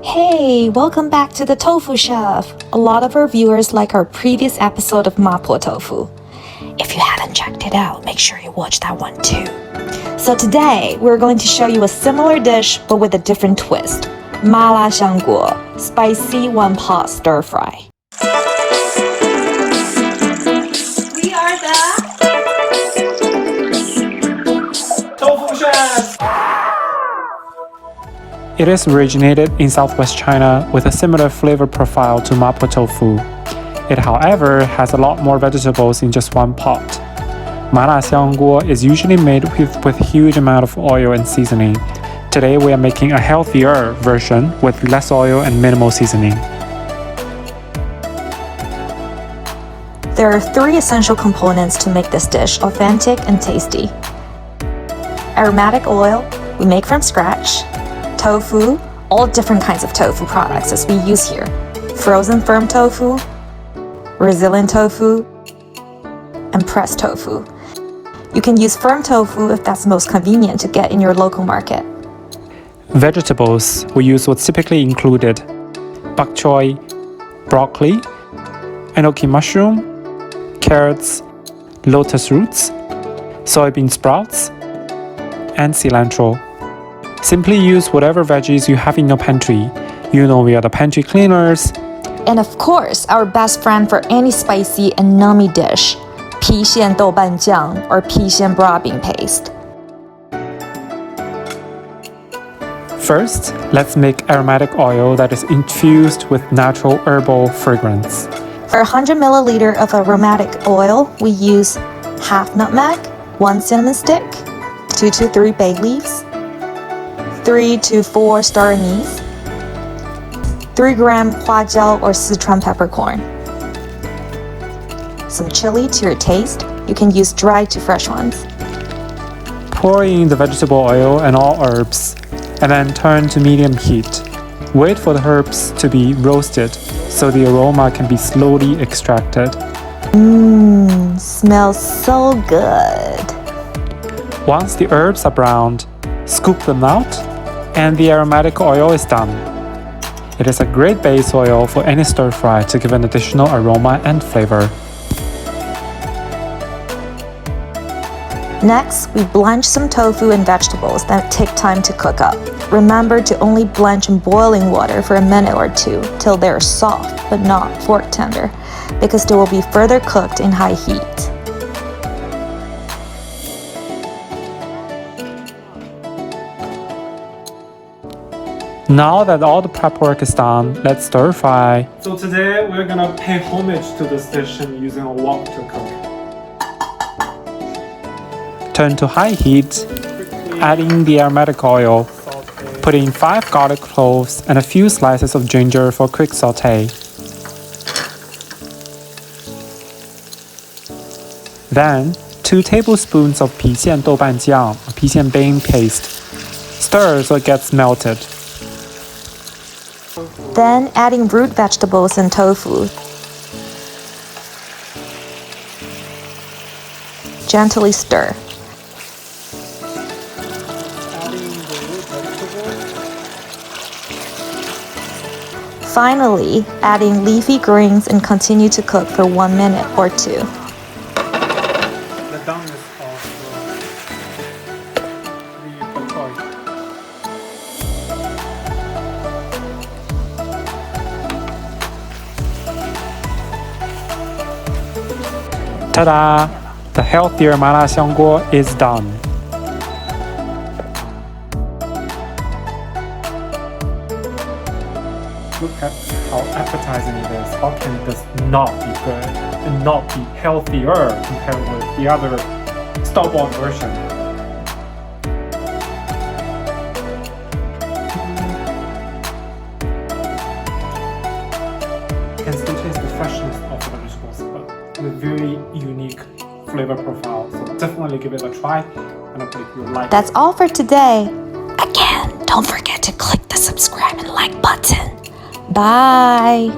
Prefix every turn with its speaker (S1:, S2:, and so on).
S1: Hey, welcome back to the Tofu Chef. A lot of our viewers like our previous episode of Mapo tofu. If you haven't checked it out, make sure you watch that one too. So today, we're going to show you a similar dish but with a different twist. Mala Xiangguo, spicy one-pot stir-fry. We are the
S2: Tofu Chef!
S3: It is originated in southwest China with a similar flavor profile to Mapo tofu. It, however, has a lot more vegetables in just one pot. Mala Xiangguo is usually made with huge amount of oil and seasoning. Today we are making a healthier version with less oil and minimal seasoning.
S1: There are 3 essential components to make this dish authentic and tasty. Aromatic oil, we make from scratch. Tofu, all different kinds of tofu products as we use here. Frozen firm tofu, resilient tofu, and pressed tofu. You can use firm tofu if that's most convenient to get in your local market.
S3: Vegetables we use what's typically included: bok choy, broccoli, enoki mushroom, carrots, lotus roots, soybean sprouts, and cilantro. Simply use whatever veggies you have in your pantry. You know we are the pantry cleaners.
S1: And of course, our best friend for any spicy and nummy dish, 郫县豆瓣酱 or 郫县 broad bean paste.
S3: First, let's make aromatic oil that is infused with natural herbal fragrance.
S1: For 100 milliliter of aromatic oil, we use half nutmeg, 1 cinnamon stick, 2 to 3 bay leaves, 3 to 4 star anise, 3 gram huajiao or Sichuan peppercorn, some chili to your taste. You can use dry to fresh ones.
S3: Pour in the vegetable oil and all herbs, and then turn to medium heat. Wait for the herbs to be roasted so the aroma can be slowly extracted.
S1: Smells so good.
S3: Once the herbs are browned, scoop them out, and the aromatic oil is done. It is a great base oil for any stir fry to give an additional aroma and flavor.
S1: Next, we blanch some tofu and vegetables that take time to cook up. Remember to only blanch in boiling water for a minute or 2 till they are soft but not fork tender, because they will be further cooked in high heat.
S3: Now that all the prep work is done, let's stir fry.
S2: So today we're gonna pay homage to this dish and using a wok to cook.
S3: Turn to high heat, add in the aromatic oil. Put in 5 garlic cloves and a few slices of ginger for quick saute. Then, 2 tablespoons of 郫县豆瓣酱, or 郫县 bean paste. Stir so it gets melted.
S1: Then adding root vegetables and tofu. Gently stir. Finally, adding leafy greens and continue to cook for 1 minute or 2.
S3: The doneness of the bok choy. Ta-da! The healthier Mala Xiangguo is done. Look at how appetizing it is. How can this not be good and not be healthier compared with the other store-bought version? You can still taste the freshness of the vegetables, but with very unique flavor profile. So definitely give it a try, and I think you'll like it.
S1: That's all for today. Again, don't forget to click the subscribe and like button. Bye!